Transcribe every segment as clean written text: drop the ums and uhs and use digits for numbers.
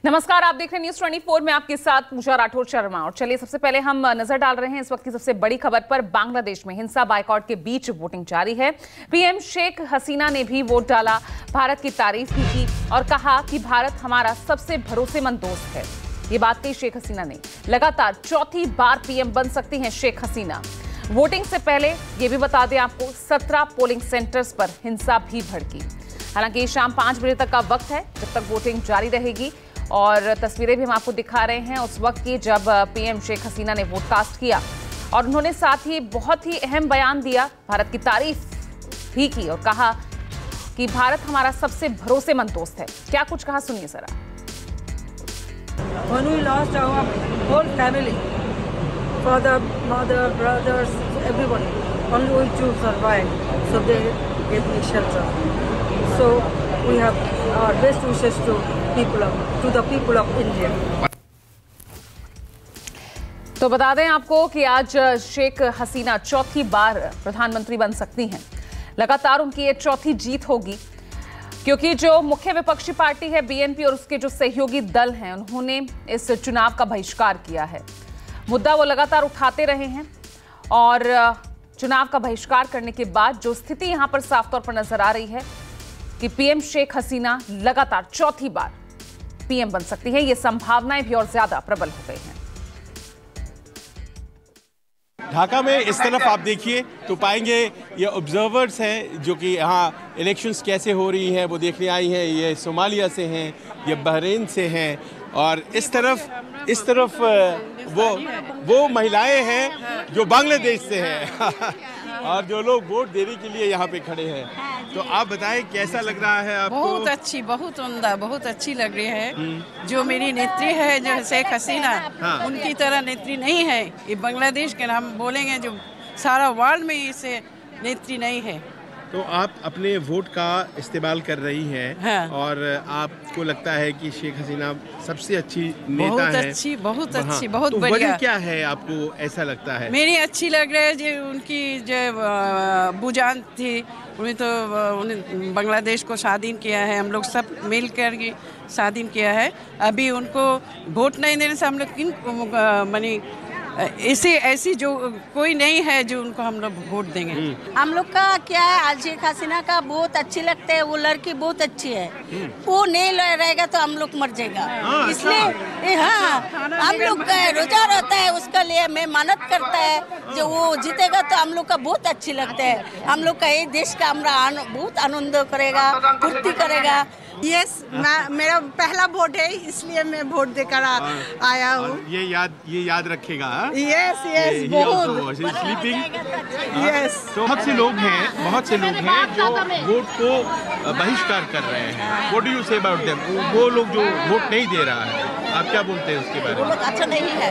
नमस्कार, आप देख रहे हैं न्यूज 24 में आपके साथ पूजा राठौर शर्मा। और चलिए सबसे पहले हम नजर डाल रहे हैं इस वक्त की सबसे बड़ी खबर पर। बांग्लादेश में हिंसा बायकॉट के बीच वोटिंग जारी है। पीएम शेख हसीना ने भी वोट डाला, भारत की तारीफ भी की और कहा कि भारत हमारा सबसे भरोसेमंद दोस्त है। ये बात कही शेख हसीना ने। लगातार चौथी बार पीएम बन सकती हैं शेख हसीना। वोटिंग से पहले ये भी बता दें आपको, 17 पोलिंग सेंटर्स पर हिंसा भी भड़की। हालांकि शाम 5 बजे तक का वक्त है जब तक वोटिंग जारी रहेगी। और तस्वीरें भी हम आपको दिखा रहे हैं उस वक्त की जब पीएम शेख हसीना ने वोट कास्ट किया और उन्होंने साथ ही बहुत ही अहम बयान दिया, भारत की तारीफ भी की और कहा कि भारत हमारा सबसे भरोसेमंद दोस्त है। क्या कुछ कहा, सुनिए जरा। When we lost our whole family, father, mother, brothers, everybody, only we to survive, so they gave me shelter. So we have our best wishes to the people of India. तो बता दें आपको कि आज शेख हसीना चौथी बार प्रधानमंत्री बन सकती हैं। लगातार उनकी ये चौथी जीत होगी क्योंकि जो मुख्य विपक्षी पार्टी है बीएनपी और उसके जो सहयोगी दल हैं उन्होंने इस चुनाव का बहिष्कार किया है। मुद्दा वो लगातार उठाते रहे हैं और चुनाव का बहिष्कार करने के बाद जो स्थिति यहां पर साफ तौर पर नजर आ रही है कि पीएम शेख हसीना लगातार चौथी बार पीएम बन सकती है। ये संभावनाएं भी और ज्यादा प्रबल हो गई हैं। ढाका में इस तरफ आप देखिए तो पाएंगे ये ऑब्जर्वर्स हैं जो कि यहाँ इलेक्शंस कैसे हो रही हैं वो देखने आई हैं। ये सोमालिया से हैं, ये बहरीन से हैं और इस तरफ वो महिलाएं हैं जो बांग्लादेश से हैं और जो लोग वोट देने के लिए यहाँ पे खड़े हैं। तो आप बताएं कैसा लग रहा है आपको? बहुत अच्छी, बहुत उम्दा, बहुत अच्छी लग रही है। जो मेरी नेत्री है जो शेख हसीना, हाँ। उनकी तरह नेत्री नहीं है। ये बांग्लादेश के नाम बोलेंगे जो सारा वर्ल्ड में इसे नेत्री नहीं है। तो आप अपने वोट का इस्तेमाल कर रही हैं, हाँ। और आपको लगता है कि शेख हसीना सबसे अच्छी नेता बहुत है? अच्छी, बहुत हाँ। अच्छी, बहुत तो बढ़िया। वजह क्या है आपको ऐसा लगता है? मेरी अच्छी लग रही है जो उनकी जो बुजान थी, उन्हें तो उन्हें बांग्लादेश को स्वाधीन किया है। हम लोग सब मिल कर स्वाधीन किया है। अभी उनको वोट नहीं देने से हम लोग किन मानी ऐसी जो कोई नहीं है जो उनको हम लोग वोट देंगे। हम लोग का क्या है, शेख हसीना का बहुत अच्छी लगता है। वो लड़की बहुत अच्छी है। वो नहीं रहेगा तो हम लोग मर जाएगा। इसलिए हाँ, हम लोग का रोजा रहता है उसका लिए मैं मेहनत करता है। जो वो जीतेगा तो हम लोग का बहुत अच्छी लगता है। हम लोग का ये देश का हमारा बहुत आनंद करेगा, पूर्ति करेगा। यस, मेरा पहला वोट है इसलिए मैं वोट देकर आया हूँ। ये याद रखेगा। यस यस, बहुत। यस। तो बहुत से लोग हैं जो वोट को बहिष्कार कर रहे हैं। What do you say about them? वो लोग जो वोट नहीं दे रहा है, आप क्या बोलते हैं उसके बारे में? अच्छा नहीं है।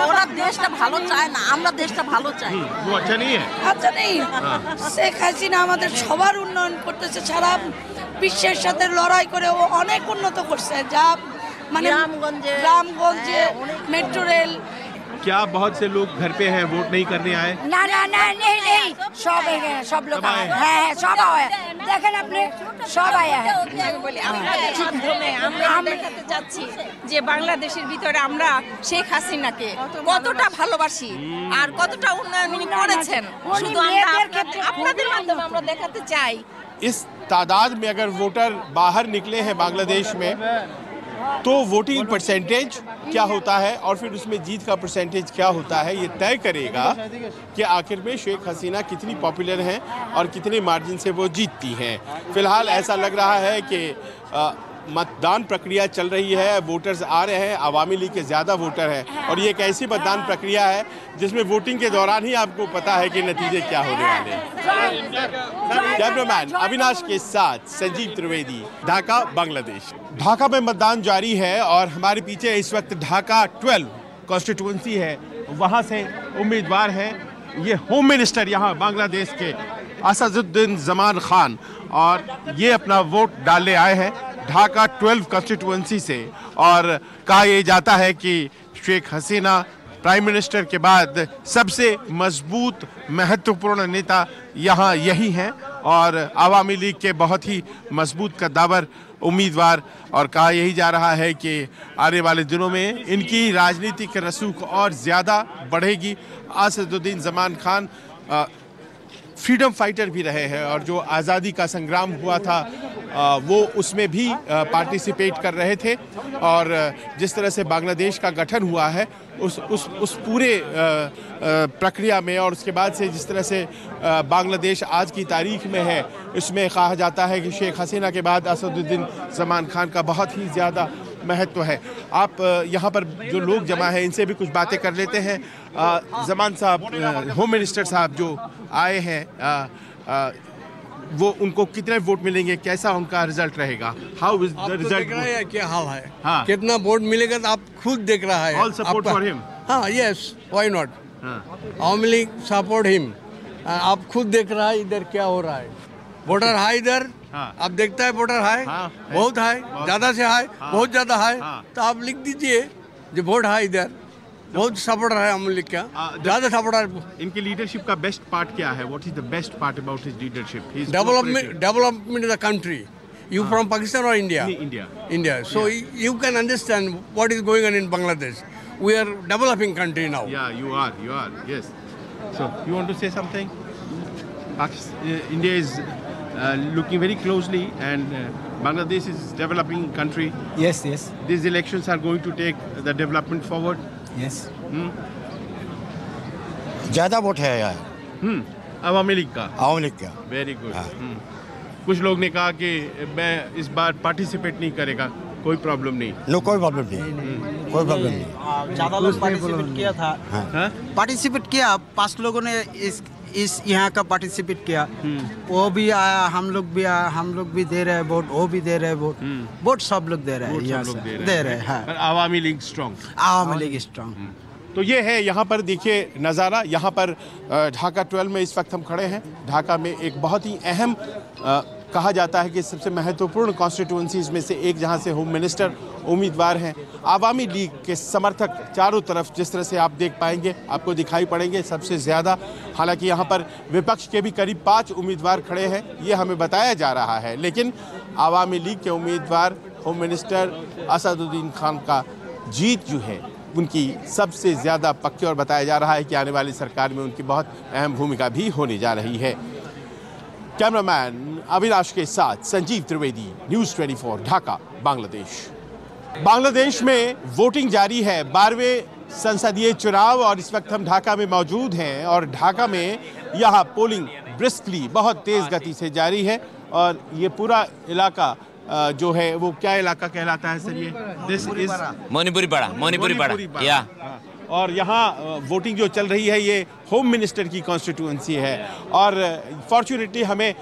ওরা দেশটা ভালো চায় না, আমরা দেশটা ভালো চাই। वो अच्छा नहीं है। আচ্ছা নেই। শেখ হাসিনা আমাদের সবার উন্নয়ন করতেছে, সারা বিশ্বের সাথে লড়াই করে ও অনেক উন্নত করছে। যা মানে গ্রামগঞ্জে মেট্রো রেল। क्या बहुत से लोग घर पे हैं, वोट नहीं करने आए? না না না নেই নেই, সব সব লোক হ্যাঁ সব আয় দেখেন আপনি সব আয় আমরা দেখাতে চাচ্ছি যে বাংলাদেশের ভিতরে আমরা শেখ হাসিনাকে কতটা ভালোবাসি আর কতটা উন্নয়ন উনি করেছেন। শুধু আপনাদের মাধ্যমে আমরা দেখাতে চাই। इस तादाद में अगर वोटर बाहर निकले हैं बांग्लादेश में तो वोटिंग परसेंटेज क्या होता है और फिर उसमें जीत का परसेंटेज क्या होता है, ये तय करेगा कि आखिर में शेख हसीना कितनी पॉपुलर हैं और कितने मार्जिन से वो जीतती हैं। फिलहाल ऐसा लग रहा है कि मतदान प्रक्रिया चल रही है, वोटर्स आ रहे हैं, आवामी लीग के ज़्यादा वोटर हैं और ये एक ऐसी मतदान प्रक्रिया है जिसमें वोटिंग के दौरान ही आपको पता है कि नतीजे क्या होने वाले हैं। कैमरामैन अविनाश के साथ संजीव त्रिवेदी, ढाका, बांग्लादेश। ढाका में मतदान जारी है और हमारे पीछे इस वक्त ढाका 12 कॉन्स्टिट्यूंसी है, वहाँ से उम्मीदवार हैं ये होम मिनिस्टर यहाँ बांग्लादेश के असदुद्दीन जमान खान, और ये अपना वोट डालने आए हैं ढाका 12 कॉन्स्टिट्यूंसी से। और कहा यह जाता है कि शेख हसीना प्राइम मिनिस्टर के बाद सबसे मजबूत महत्वपूर्ण नेता यहाँ यही हैं और आवामी लीग के बहुत ही मजबूत कद्दावर उम्मीदवार और कहा यही जा रहा है कि आने वाले दिनों में इनकी राजनीतिक रसूख और ज़्यादा बढ़ेगी। असदुद्दीन ज़मान खान फ्रीडम फाइटर भी रहे हैं और जो आज़ादी का संग्राम हुआ था वो उसमें भी पार्टिसिपेट कर रहे थे और जिस तरह से बांग्लादेश का गठन हुआ है उस पूरे प्रक्रिया में और उसके बाद से जिस तरह से बांग्लादेश आज की तारीख में है, इसमें कहा जाता है कि शेख हसीना के बाद असदुद्दीन ज़मान खान का बहुत ही ज़्यादा महत्व है। आप यहाँ पर जो लोग जमा हैं इनसे भी कुछ बातें कर लेते हैं। ज़मान साहब, होम मिनिस्टर साहब जो आए हैं, वो उनको कितने वोट मिलेंगे, कैसा उनका रिजल्ट रहेगा? How is the result? क्या हाल है, हाँ। कितना वोट मिलेगा तो आप खुद देख रहा है। All support for him? हाँ, yes, why not. Awami League support him. आप खुद देख रहा है इधर क्या हो रहा है। वोटर हाई इधर, हाँ। आप देखता है वोटर हाई, हाँ, बहुत हाई, ज्यादा से हाई, हाँ। बहुत ज्यादा हाई, हाँ। तो आप लिख दीजिए जो वोट हाई इधर, बहुत सपोर्टर है आवामी लीग का, ज्यादा सपोर्टर। इनकी लीडरशिप का बेस्ट पार्ट क्या है? What is the best part about his leadership? Development of the country. You from Pakistan or India? India. India. So you can understand what is going on in Bangladesh. We are developing country now. Yeah, you are. Yes. So you want to say something? India is looking very closely, and Bangladesh is developing country. Yes. These elections are going to take the development forward. Yes. ज़्यादा vote है यार। अवामी league का? Awami league का। Very good. कुछ लोग ने कहा कि मैं इस बार पार्टिसिपेट नहीं करेगा, कोई प्रॉब्लम नहीं। नो, कोई प्रॉब्लम नहीं, कोई प्रॉब्लम नहीं। ज़्यादा लोग पार्टिसिपेट किया था। हाँ? पार्टिसिपेट किया, 5 लोगों ने इस यहाँ का पार्टिसिपेट किया। वो भी आया, हम लोग भी आया, हम लोग भी दे रहे हैं वोट, वो भी दे रहे हैं वोट। वोट सब लोग दे रहे हैं, यहाँ से दे रहे हैं। Awami league strong. Awami league strong. तो ये है यहाँ पर देखिए नज़ारा। यहाँ पर ढाका 12 में इस वक्त हम खड़े हैं। ढाका में एक बहुत ही अहम कहा जाता है कि सबसे महत्वपूर्ण कॉन्स्टिट्यूंसीज में से एक, जहाँ से होम मिनिस्टर उम्मीदवार हैं। आवामी लीग के समर्थक चारों तरफ जिस तरह से आप देख पाएंगे, आपको दिखाई पड़ेंगे सबसे ज़्यादा। हालांकि यहाँ पर विपक्ष के भी करीब 5 उम्मीदवार खड़े हैं, ये हमें बताया जा रहा है, लेकिन आवामी लीग के उम्मीदवार होम मिनिस्टर असदुद्दीन खान का जीत जो है उनकी सबसे ज़्यादा पक्की, और बताया जा रहा है कि आने वाली सरकार में उनकी बहुत अहम भूमिका भी होने जा रही है। कैमरामैन अविनाश के साथ संजीव त्रिवेदी, न्यूज़ 24 ढाका, बांग्लादेश। बांग्लादेश में वोटिंग जारी है, 12वें संसदीय चुनाव, और इस वक्त हम ढाका में मौजूद हैं और ढाका में यहाँ पोलिंग ब्रिस्कली बहुत तेज़ गति से जारी है। और ये पूरा इलाका जो है वो क्या इलाका कहलाता है सर? ये दिस इज मणिपुरी पाड़ा या। और यहाँ वोटिंग जो चल रही है ये होम मिनिस्टर की कॉन्स्टिट्यूएंसी है। और फॉर्चुनेटली हमें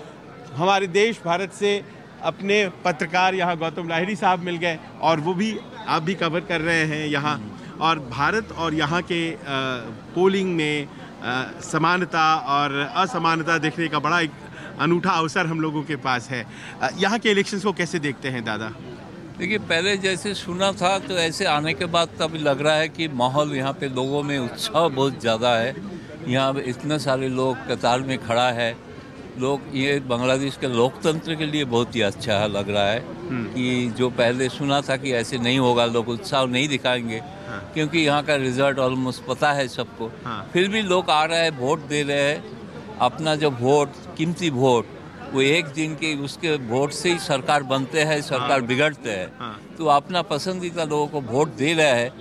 हमारे देश भारत से अपने पत्रकार यहाँ गौतम लाहिरी साहब मिल गए, और वो भी आप भी कवर कर रहे हैं यहाँ। और भारत और यहाँ के पोलिंग में समानता और असमानता देखने का बड़ा एक अनूठा अवसर हम लोगों के पास है। यहाँ के इलेक्शंस को कैसे देखते हैं दादा? देखिए, पहले जैसे सुना था तो ऐसे आने के बाद तब लग रहा है कि माहौल यहाँ पे लोगों में उत्साह बहुत ज़्यादा है। यहाँ पे इतने सारे लोग कतार में खड़ा है, लोग ये बांग्लादेश के लोकतंत्र के लिए बहुत ही अच्छा लग रहा है कि जो पहले सुना था कि ऐसे नहीं होगा, लोग उत्साह नहीं दिखाएंगे, क्योंकि यहाँ का रिजल्ट ऑलमोस्ट पता है सबको। फिर भी लोग आ रहे हैं, वोट दे रहे हैं। अपना जो वोट, कीमती वोट, वो एक दिन के उसके वोट से ही सरकार बनते हैं, सरकार बिगड़ते हैं। तो अपना पसंदीदा लोगों को वोट दे रहे हैं।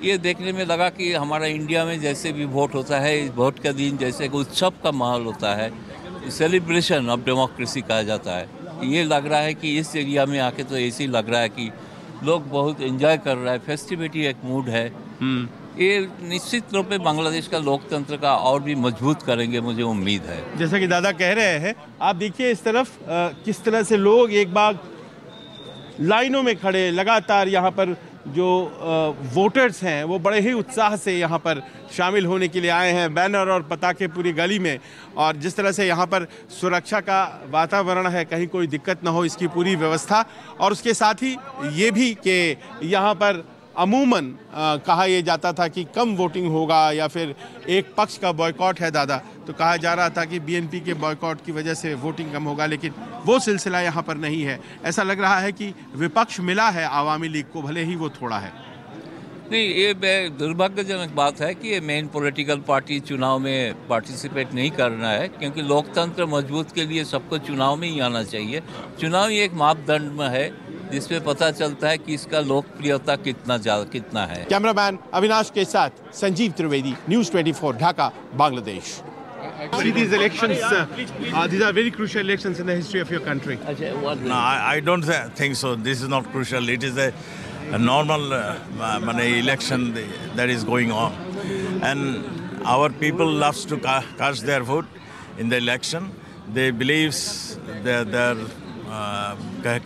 ये देखने में लगा कि हमारा इंडिया में जैसे भी वोट होता है, इस वोट का दिन जैसे उत्सव का माहौल होता है, सेलिब्रेशन ऑफ डेमोक्रेसी कहा जाता है। ये लग रहा है कि इस एरिया में आके तो ऐसे ही लग रहा है कि लोग बहुत एंजॉय कर रहा है, फेस्टिविटी एक मूड है। ये निश्चित रूप में बांग्लादेश का लोकतंत्र का और भी मजबूत करेंगे, मुझे उम्मीद है। जैसा कि दादा कह रहे हैं, आप देखिए इस तरफ किस तरह से लोग एक बार लाइनों में खड़े, लगातार यहाँ पर जो वोटर्स हैं वो बड़े ही उत्साह से यहाँ पर शामिल होने के लिए आए हैं। बैनर और पताके पूरी गली में, और जिस तरह से यहाँ पर सुरक्षा का वातावरण है, कहीं कोई दिक्कत ना हो इसकी पूरी व्यवस्था। और उसके साथ ही ये भी कि यहाँ पर अमूमन कहा यह जाता था कि कम वोटिंग होगा या फिर एक पक्ष का बॉयकॉट है दादा, तो कहा जा रहा था कि बीएनपी के बॉयकॉट की वजह से वोटिंग कम होगा, लेकिन वो सिलसिला यहाँ पर नहीं है। ऐसा लग रहा है कि विपक्ष मिला है आवामी लीग को, भले ही वो थोड़ा है। नहीं, ये दुर्भाग्यजनक बात है कि ये मेन पॉलिटिकल पार्टी चुनाव में पार्टिसिपेट नहीं करना है, क्योंकि लोकतंत्र मजबूत के लिए सबको चुनाव में ही आना चाहिए। चुनाव ही एक मापदंड में है जिसमें पता चलता है कि इसका लोकप्रियता कितना है। कैमरामैन अविनाश के साथ Sanjeev Trivedi, news 24 Dhaka, Bangladesh. See these elections, these are very crucial elections in the history of your country. No, I don't think so. This is not crucial. It is a normal election that is going on, and our people loves to cast their vote in the election. They believe their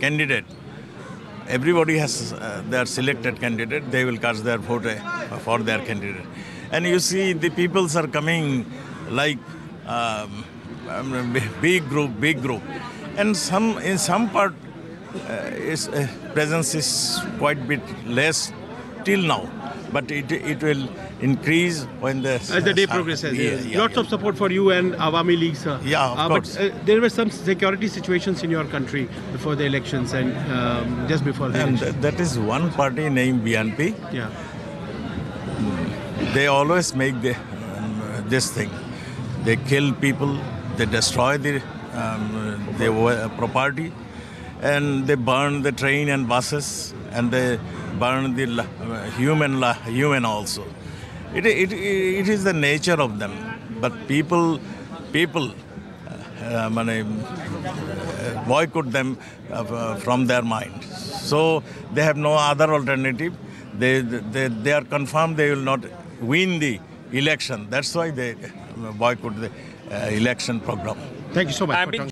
candidate. Everybody has their selected candidate. They will cast their vote for their candidate, and you see the peoples are coming like big group, and in some part. Its presence is quite bit less till now, but it will increase when as the day progresses. Lots of support for you and Awami League, sir. Yeah, of course. But there were some security situations in your country before the elections and just before the elections. And that is one party named BNP. Yeah. They always make this thing. They kill people. They destroy the property. And they burn the train and buses, and they burn the human also. It is the nature of them. But people boycott them from their mind. So they have no other alternative. They are confirmed they will not win the election. That's why they boycott the election program. Thank you so much.